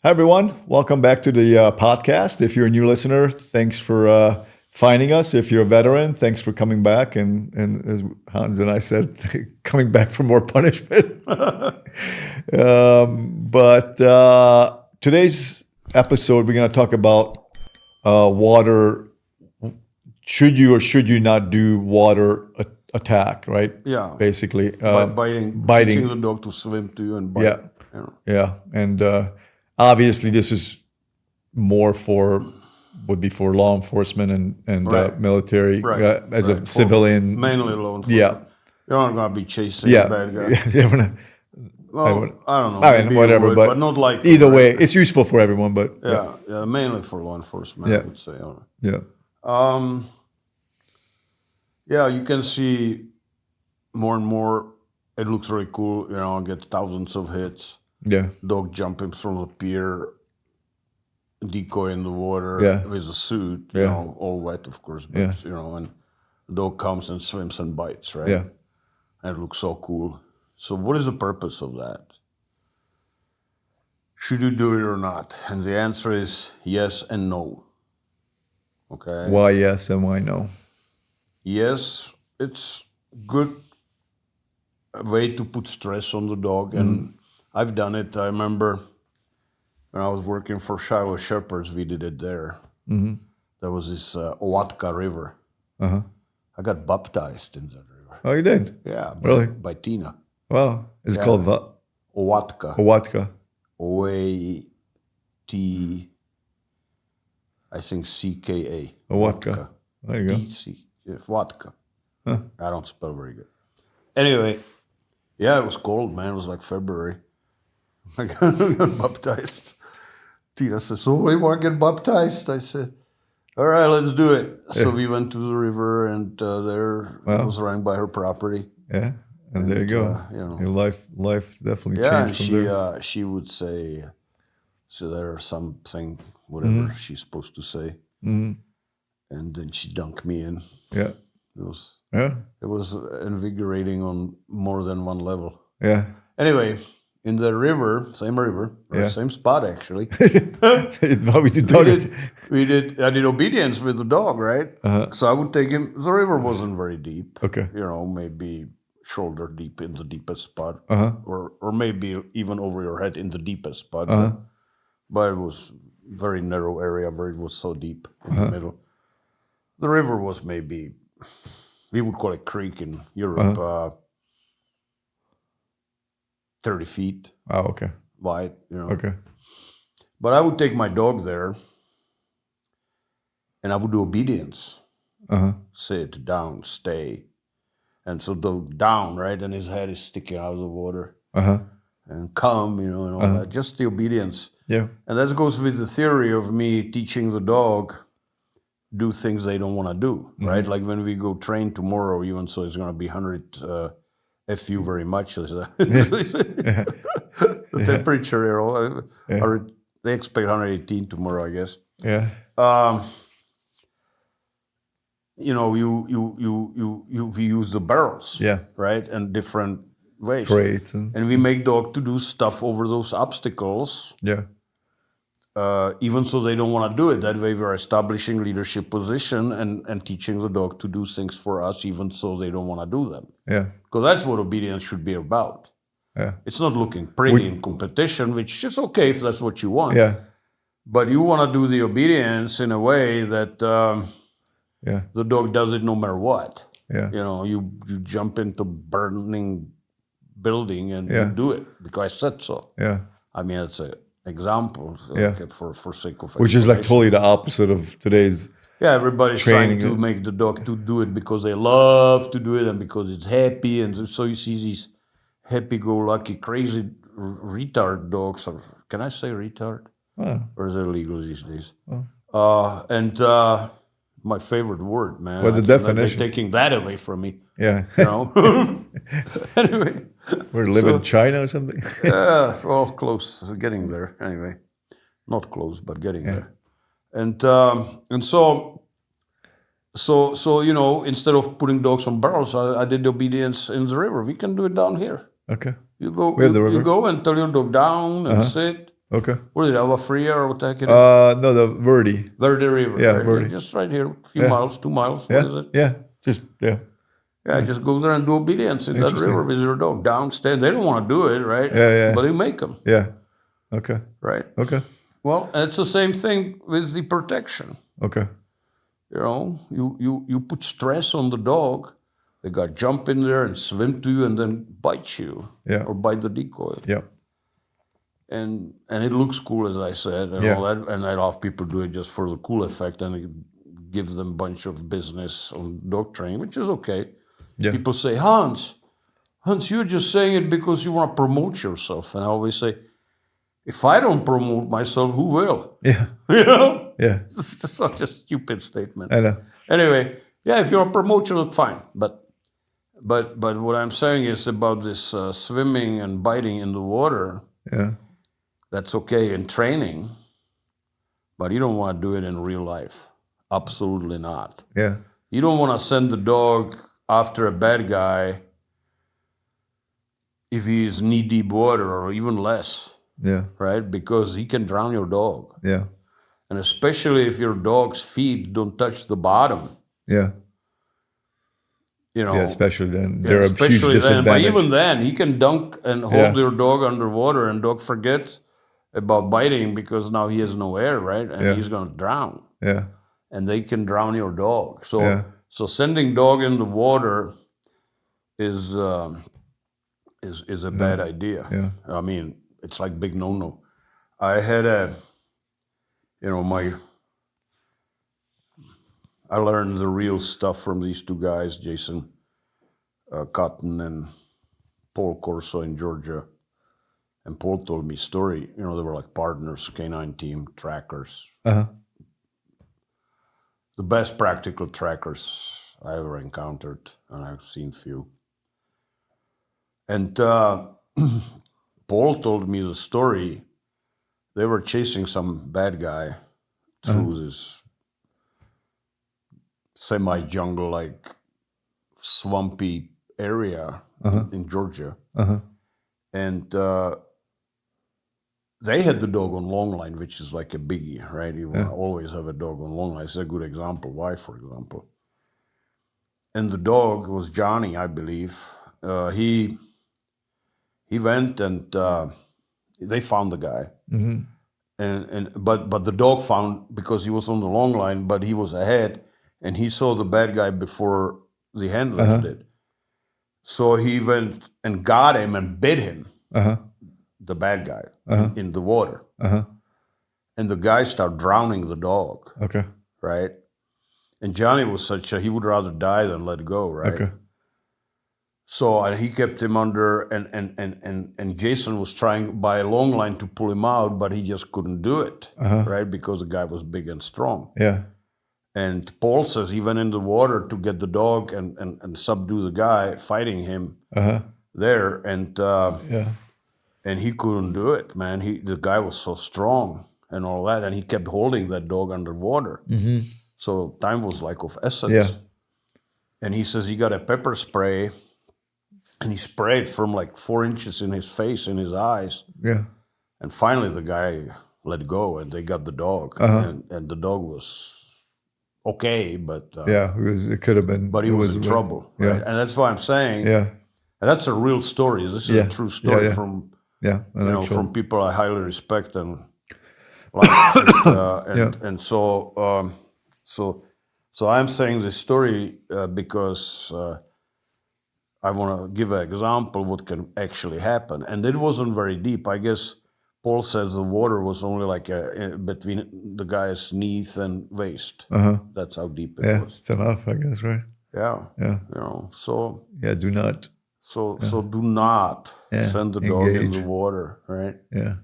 Hi, everyone. Welcome back to the podcast. If you're a new listener, thanks for finding us. If you're a veteran, thanks for coming back. And as Hans and I said, coming back for more punishment. But today's episode, we're going to talk about water. Should you or should you not do water attack, right? Yeah. Basically. Biting. Teaching the dog to swim to you and bite. Yeah. You know. Yeah. And obviously, this is more would be for law enforcement and Right. military as a civilian. Mainly law enforcement. Yeah. You're not going to be chasing Yeah. a bad guy. Yeah. Well, I don't know. I mean, maybe you whatever, would, but not like either way, it's useful for everyone. But Yeah, mainly for law enforcement, Yeah. I would say. yeah. Yeah, you can see more and more. It looks really cool. You know, get thousands of hits. Yeah. Dog jumping from the pier, decoy in the water Yeah. with a suit, you Yeah. know, all wet, of course, but, Yeah. you know, and the dog comes and swims and bites, right? Yeah. And it looks so cool. So what is the purpose of that? Should you do it or not? And the answer is yes and no. Okay? Why yes and why no? Yes, it's good way to put stress on the dog, and I've done it. I remember when I was working for Shiloh Shepherds, we did it there. Mm-hmm. There was this Owatka River. Uh-huh. I got baptized in that river. Oh, you did? Yeah, Really? by Tina. Wow. Is it called Owatka. Owatka? O-A-T, I think C-K-A. Owatka. There you go. D-C, yeah, Owatka. Huh. I don't spell very good. Anyway, yeah, it was cold, man. It was like February. I got baptized. Tina said, so you want to get baptized? I said, all right, let's do it. So we went to the river, and there I was running by her property. Yeah. And there you go. You know. Your life definitely Yeah, and changed from there. she would say, so there's something, whatever she's supposed to say. Mm-hmm. And then she dunked me in. Yeah. It was invigorating on more than one level. Yeah. Anyway, in the river, same spot actually. I did obedience with the dog, right? Uh-huh. So I would take him. The river wasn't very deep. Okay. You know, maybe shoulder deep in the deepest spot, Uh-huh. or maybe even over your head in the deepest spot. Uh-huh. But it was very narrow area where it was so deep in the middle. The river was maybe, we would call it creek in Europe, 30 feet Oh, okay. wide, you know. Okay. But I would take my dog there and I would do obedience. Uh-huh. Sit, down, stay. And so the down, right? And his head is sticking out of the water. Uh-huh. And come, you know, and all that. Just the obedience. Yeah. And that goes with the theory of me teaching the dog do things they don't want to do, right? Like when we go train tomorrow, even so it's going to be 100 F you very much. The temperature, you know, they expect 118 tomorrow, I guess. Yeah. You know, we use the barrels, Yeah. right, and different ways. Great. And we make dog to do stuff over those obstacles, Yeah. even so they don't want to do it. That way we're establishing leadership position and teaching the dog to do things for us, even so they don't want to do them. Yeah. Because that's what obedience should be about. Yeah. It's not looking pretty in competition, which is okay if that's what you want. Yeah. But you want to do the obedience in a way that the dog does it no matter what. Yeah. You know, you jump into burning building and Yeah. you do it because I said so. Yeah. I mean, it's an example for sake of Which is like explanation. totally the opposite of today's. Yeah, everybody's training trying to it. make the dog to do it because they love to do it and because it's happy. And so you see these happy-go-lucky, crazy retard dogs. Or, can I say retard? Oh. Or is it illegal these days? And my favorite word, man. Well, the definition. They're taking that away from me, Yeah. you know? Anyway. We're living in China or something. Yeah, well, close, getting there. Anyway, not close, but getting there. And so you know, instead of putting dogs on barrels, I did obedience in the river. We can do it down here. Okay. You go, We have the river. you go and tell your dog down and sit. Okay. What is it, Ava Fria or what the heck it is? No, the Verde. Verde River. Yeah, right? Verde. Just right here, a few Yeah. miles, 2 miles. Yeah. What is it? Yeah. Just yeah. Yeah, just go there and do obedience in that Interesting. river with your dog downstairs. They don't want to do it, right? Yeah. But they make them, Yeah. Okay. right? Okay. Well, it's the same thing with the protection. Okay. You know, you put stress on the dog. They got to jump in there and swim to you and then bite you. Yeah. Or bite the decoy. Yeah. And it looks cool, as I said, and Yeah. all that. And a lot of people do it just for the cool effect, and it gives them a bunch of business on dog training, which is okay. Yeah. People say, Hans, you're just saying it because you want to promote yourself. And I always say, if I don't promote myself, who will? Yeah. You know? Yeah. It's such a stupid statement. I know. Anyway, yeah, if you're a promoter, look fine. But what I'm saying is about this swimming and biting in the water. Yeah. That's okay in training, but you don't want to do it in real life. Absolutely not. Yeah. You don't want to send the dog after a bad guy if he is knee-deep water or even less, Yeah. right? Because he can drown your dog. Yeah. And especially if your dog's feet don't touch the bottom, Yeah. you know. Yeah. Especially then, Yeah, they're a huge especially then. But disadvantage. even then, he can dunk and hold your dog underwater, and dog forgets about biting because now he has no air, right? And he's going to drown. Yeah. And they can drown your dog. So Yeah. so sending dog in the water is a bad idea. Yeah. I mean, it's like big no-no. I had I learned the real stuff from these two guys, Jason Cotton and Paul Corso in Georgia. And Paul told me a story. You know, they were like partners, K9 team, trackers. Uh-huh. The best practical trackers I ever encountered, and I've seen few. And Paul told me the story. They were chasing some bad guy through this semi-jungle-like swampy area in Georgia. And they had the dog on long line, which is like a biggie, right? You want to always have a dog on long line. It's a good example. Why, for example? And the dog was Johnny, I believe. He went and they found the guy. But the dog found, because he was on the long line, but he was ahead, and he saw the bad guy before the handlers did. So he went and got him and bit him, the bad guy, in the water. And the guy started drowning the dog. Okay. Right? And Johnny was he would rather die than let go, right? Okay. So he kept him under, and Jason was trying by a long line to pull him out, but he just couldn't do it, right? Because the guy was big and strong. Yeah. And Paul says he went in the water to get the dog and subdue the guy fighting him there, and he couldn't do it, man. The guy was so strong and all that, and he kept holding that dog underwater. So time was like of essence. Yeah. And he says he got a pepper spray, and he sprayed from like 4 inches in his face, in his eyes. Yeah. And finally the guy let go, and they got the dog. And the dog was okay, but it could have been. But he was in trouble, right? And that's why I'm saying, and that's a real story. This is a true story from from people I highly respect and like. And so I'm saying this story because I want to give an example what can actually happen. And it wasn't very deep. I guess Paul says the water was only like between the guy's knees and waist. That's how deep it was. It's enough, I guess, right? Yeah. Yeah. You know, so. Yeah, do not. So do not send the dog in the water, right? Yeah.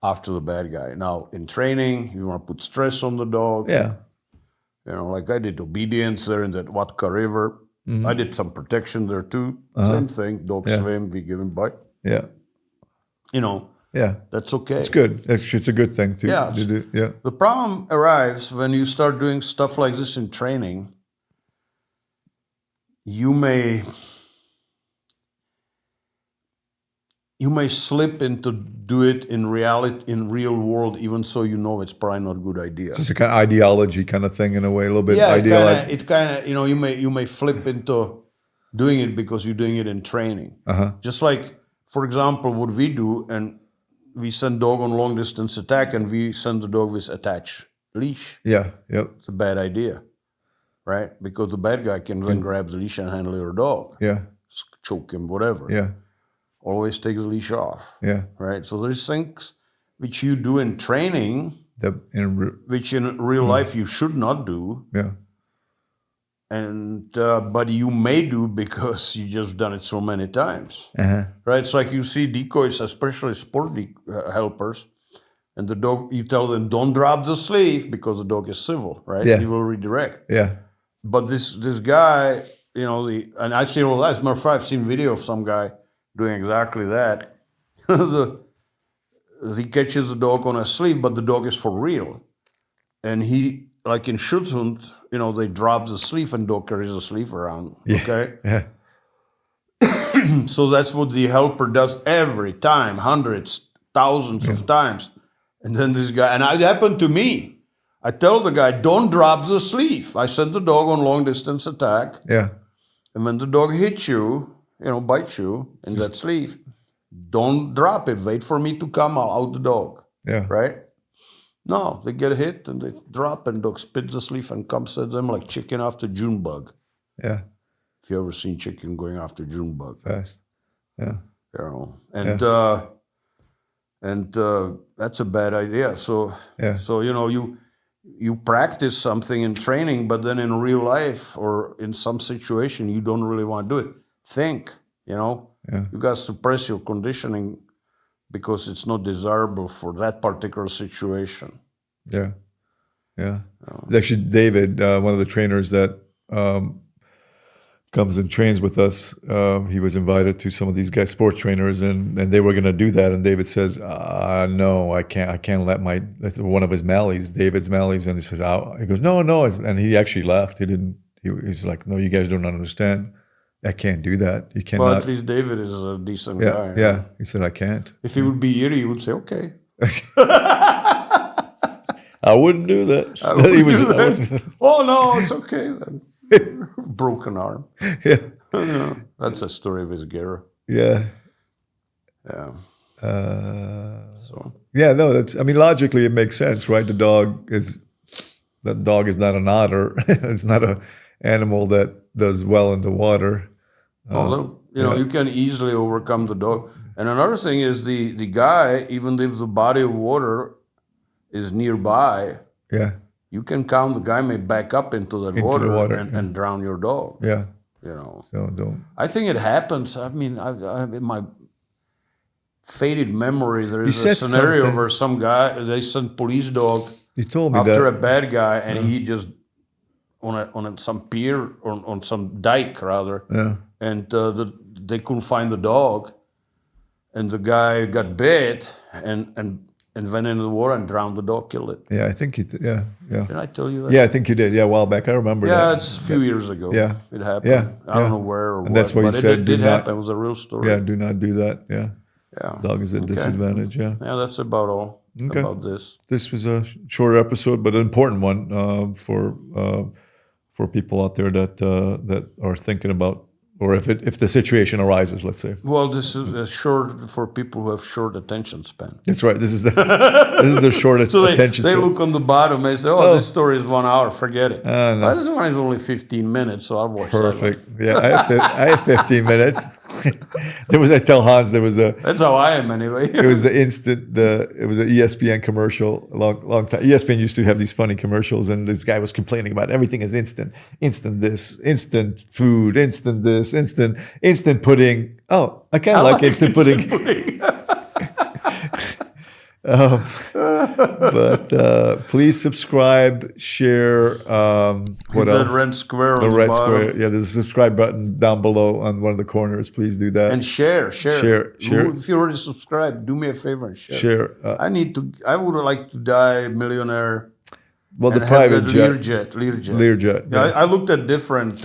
After the bad guy. Now, in training, you want to put stress on the dog. Yeah. You know, like I did obedience there in that Watka River. I did some protection there too. Same thing. Dog swim, we give him bite. Yeah. You know. Yeah. That's okay. It's good. It's a good thing to do. Yeah. The problem arrives when you start doing stuff like this in training. You may you may slip into do it in reality, in real world, even so you know it's probably not a good idea. Just a kind of ideology kind of thing in a way, a little bit. Yeah, it kind of you may flip into doing it because you're doing it in training. Just like, for example, what we do, and we send dog on long distance attack, and we send the dog with attached leash. Yeah, yep. It's a bad idea, right? Because the bad guy can then grab the leash and handle your dog. Yeah. Choke him, whatever. Yeah. Always take the leash off. Yeah. Right? So there's things which you do in training, which in real life you should not do. Yeah. And but you may do because you just done it so many times. Right? It's like you see decoys, especially sport helpers, and the dog, you tell them, don't drop the sleeve because the dog is civil, right? Yeah. He will redirect. Yeah. But this guy, and I've seen all that. As a matter of fact, I've seen video of some guy doing exactly that. He catches the dog on a sleeve, but the dog is for real. And he, like in Schutzhund, they drop the sleeve and dog carries the sleeve around. Yeah. Okay? Yeah. So that's what the helper does every time, hundreds, thousands of times. And then this guy, and it happened to me. I tell the guy, don't drop the sleeve. I send the dog on long distance attack. Yeah. And when the dog hits you, bites you in that sleeve, don't drop it. Wait for me to come out the dog. Yeah. Right? No, they get hit and they drop and dog spits the sleeve and comes at them like chicken after June bug. Yeah. If you ever seen chicken going after June bug. Fast. Yeah. And that's a bad idea. So Yeah. so you practice something in training, but then in real life or in some situation you don't really want to do it. Think, Yeah. you got to suppress your conditioning because it's not desirable for that particular situation. Yeah. Yeah. Actually, David, one of the trainers that comes and trains with us, he was invited to some of these guys, sports trainers, and they were going to do that. And David says, no, I can't let one of his Malleys, David's Malleys. And he says, he goes, no. And he actually left. He's like, no, you guys don't understand. I can't do that. You cannot. Well, at least David is a decent guy. Yeah. He said, I can't. If he would be here, he would say, okay. I wouldn't do that. Oh, no, it's okay then. Broken arm. Yeah. That's a story with Gera. Yeah. Yeah. So. Yeah, no, logically it makes sense, right? That dog is not an otter. It's not an animal that does well in the water. Although, you can easily overcome the dog. And another thing is the guy, even if the body of water is nearby, you can count the guy may back up into the water and drown your dog. Yeah. So don't. I think it happens. I mean, in my faded memory, there is a scenario where some guy, they sent police dog you told me after a bad guy, and he just on some pier or on some dike rather, and they couldn't find the dog, and the guy got bit and went into the water and drowned the dog, killed it. Yeah, I think you did. Yeah. Did I tell you that? Yeah, I think you did. Yeah, a while back. I remember that. Yeah, it's a few years ago. Yeah. It happened. Yeah. I don't know where or and what. That's why you said it did happen. It was a real story. Yeah, do not do that. Yeah. Yeah. Dog is at disadvantage. Yeah. Yeah, that's about all about this. This was a shorter episode, but an important one for people out there that are thinking about, or if the situation arises, let's say. Well, this is short for people who have short attention span. That's right. This is their short attention span. They look on the bottom and they say, "Oh, this story is 1 hour. Forget it." No. Well, this one is only 15 minutes, so I'll watch Perfect. Yeah, I have 15 minutes. I tell Hans there was a. That's how I am anyway. It was it was an ESPN commercial a long time. ESPN used to have these funny commercials, and this guy was complaining about everything is instant this, instant food, instant this, instant pudding. Oh, I kind of like instant pudding. But please subscribe, share. What else? The red square on the the red bottom. square. Yeah, there's a subscribe button down below on one of the corners. Please do that. And share. Share. If you already subscribed, do me a favor and share. Share. I would like to die millionaire. Well, the private jet. Learjet. Yeah, Yes. I looked at different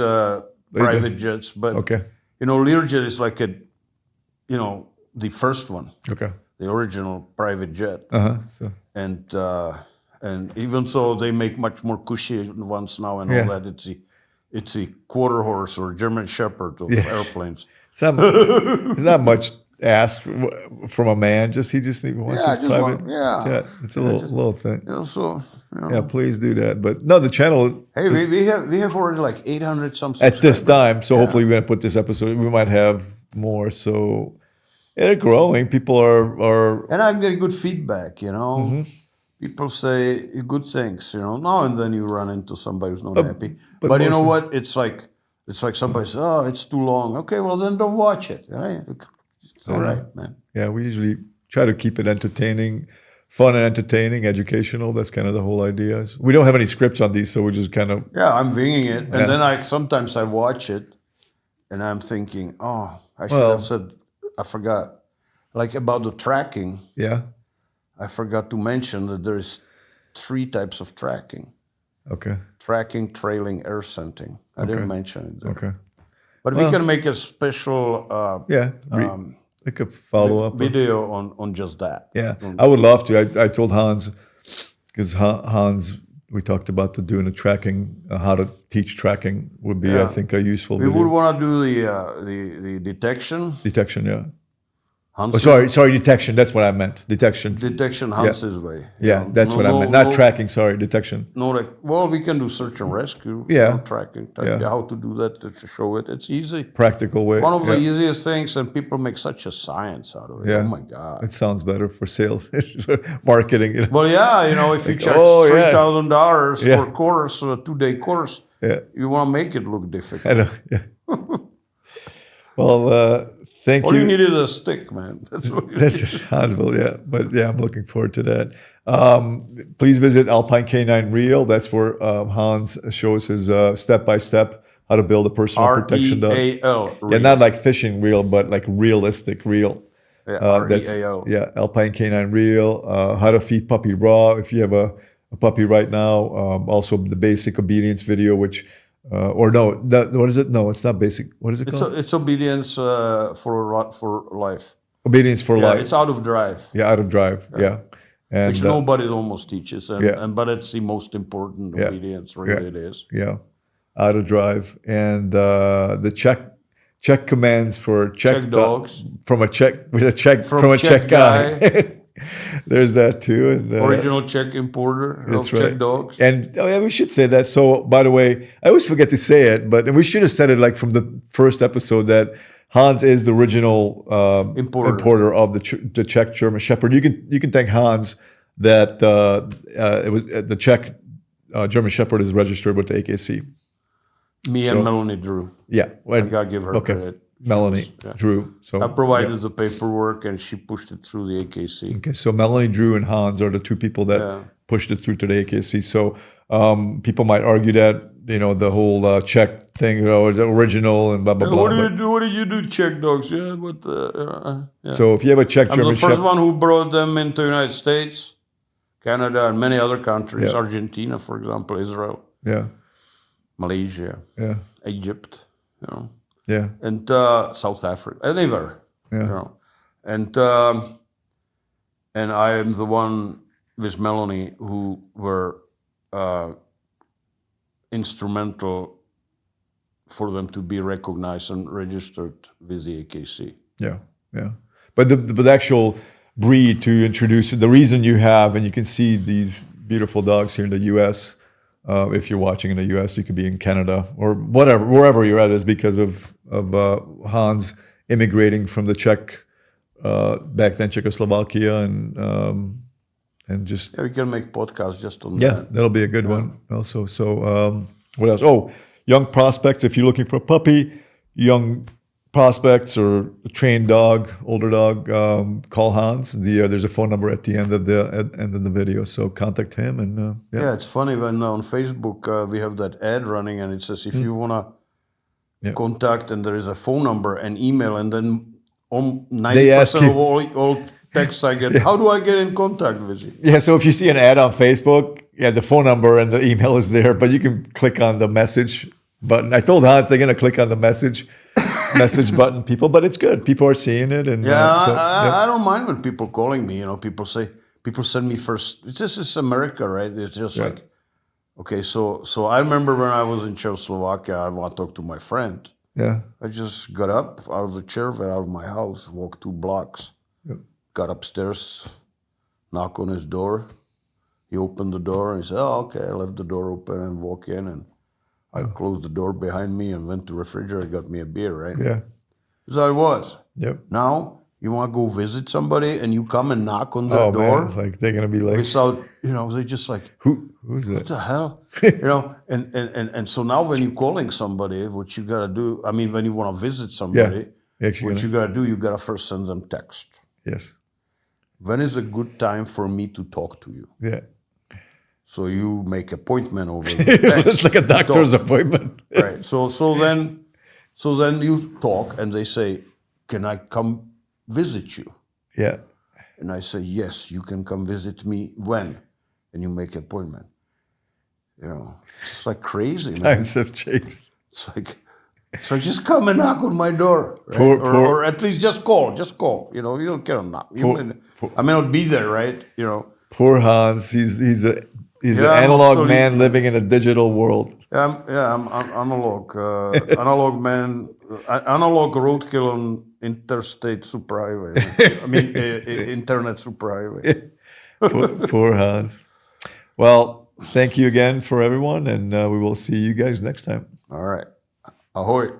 private jets, but Okay. Learjet is like the first one, Okay. the original private jet. So And even so, they make much more cushy ones now and Yeah. all that. It's a quarter horse or German Shepherd of airplanes. it's not much asked from a man. He just wants his private jet. It's a little thing. So Yeah, please do that. But no, the channel hey, we have already like 800 some at this subscribers. time. So hopefully we're gonna put this episode. We might have more. So they're growing. People are And I'm getting good feedback. Mm-hmm. People say good things. Now and then you run into somebody who's not happy. but But you know mostly- what? It's like somebody says, "Oh, it's too long." Okay, well then don't watch it. Right? It's all right, man. Yeah, we usually try to keep it entertaining, fun and entertaining, educational. That's kind of the whole idea. We don't have any scripts on these, so we just kind of Yeah, I'm winging it, and then sometimes I watch it, and I'm thinking, "Oh, I should have said." I forgot, like about the tracking. yeah. I forgot to mention that there's 3 types of tracking: Okay. tracking, trailing, air scenting. I didn't mention it there. Okay. But we can make a special Like a follow up video on just that. Yeah, I would love to. I told Hans because Hans, we talked about doing a tracking, how to teach tracking would be, I think, a useful We video. would want to do the detection. Detection, yeah. Hans's, Sorry, detection. That's what I meant. Detection. Detection Hans's way. Yeah, that's what I meant. Not tracking. Sorry, detection. Well, we can do search and rescue. Yeah. Tracking. How to do that to show it. It's easy. Practical way. One of the easiest things, and people make such a science out of it. Yeah. Oh my God. It sounds better for sales, marketing. Well, yeah, if you charge $3,000 for a course, a 2-day course, you want to make it look difficult. I know. Yeah. Well, thank All you. you need is a stick, man. That's what you That's Hansville, yeah. But yeah, I'm looking forward to that. Please visit Alpine K9 Reel. That's where Hans shows his step-by-step how to build a personal protection dog. R-E-A-L. Yeah, not like fishing reel, but like realistic reel. That's R-E-A-L. Alpine K9 Reel. How to feed puppy raw if you have a puppy right now. Also the basic obedience video, which what is it? No, it's not basic. What is it called? It's obedience for life. Obedience for life. It's out of drive, Out of drive. Yeah. And which nobody almost teaches, but it's the most important obedience. Really, it is. Yeah, out of drive, and the Czech commands for Czech dogs from a Czech guy. There's that too, and original Czech importer of Czech dogs. And we should say that. So, by the way, I always forget to say it, but we should have said it like from the first episode that Hans is the original importer of the Czech German Shepherd. You can thank Hans that it was the Czech German Shepherd is registered with the AKC. And Melanie Drew. Yeah, I gotta give her credit. Melanie Drew. So I provided the paperwork and she pushed it through the AKC. Okay, so Melanie Drew and Hans are the 2 people that pushed it through to the AKC. So people might argue that the whole Czech thing, is original and blah blah blah. What did you do, Czech dogs? Yeah, but So if you have a Czech German I'm the first Shepherd, one who brought them into the United States, Canada, and many other countries. Argentina, for example, Israel, Malaysia, Egypt, and South Africa, anywhere, and I am the one with Melanie who were instrumental for them to be recognized and registered with the AKC. Yeah. But the actual breed to introduce, the reason you have, and you can see these beautiful dogs here in the U.S. If you're watching in the U.S., you could be in Canada or whatever, wherever you're at, is because of Hans immigrating from the Czech, back then Czechoslovakia, and just we can make podcasts just on that. Yeah, that'll be a good one also. So what else? Oh, young prospects. If you're looking for a puppy, young prospects or a trained dog, older dog, call Hans. There's a phone number at the end of the video, so contact him. And it's funny when on Facebook we have that ad running, and it says if you wanna contact, and there is a phone number and email, and then 90% of all texts I get, how do I get in contact with you? Yeah, so if you see an ad on Facebook, the phone number and the email is there, but you can click on the message button. I told Hans they're gonna click on the message. message button people, but it's good. People are seeing it, and Yeah, so, I don't mind when people calling me. You know, people send me first. This is America, right? It's just Yeah. like, okay, so I remember when I was in Czechoslovakia, I want to talk to my friend. yeah, I just got up out of the chair, went out of my house, walked 2 blocks, yeah. got upstairs, knock on his door. He opened the door and he said, "Oh, okay." I left the door open and walk in, and I closed the door behind me and went to the refrigerator, got me a beer, right? Yeah. That's how it was. Yep. Now, you want to go visit somebody and you come and knock on their Oh door man, like they're gonna be like, without, they just like, who's what that? the hell? And so now when you're calling somebody, what you got to do, I mean, when you want to visit somebody, Actually, what you got to do, you got to first send them text. yes, When is a good time for me to talk to you? yeah. So you make appointment over the text. It's like a doctor's appointment. Right. So then you talk and they say, "Can I come visit you?" Yeah, And I say, "Yes, you can come visit me when?" And you make an appointment. It's just like crazy, man. times have changed. It's like, so just come and knock on my door, right? Poor- or at least just call. You don't get a knock. I may not be there, right? Poor Hans. He's an Yeah, I'm analog obsolete, man man. living in a digital world. I'm analog, analog man, analog roadkill on interstate superhighway. I mean, internet superhighway. Poor Hans. Well, thank you again for everyone, and we will see you guys next time. All right. Ahoy.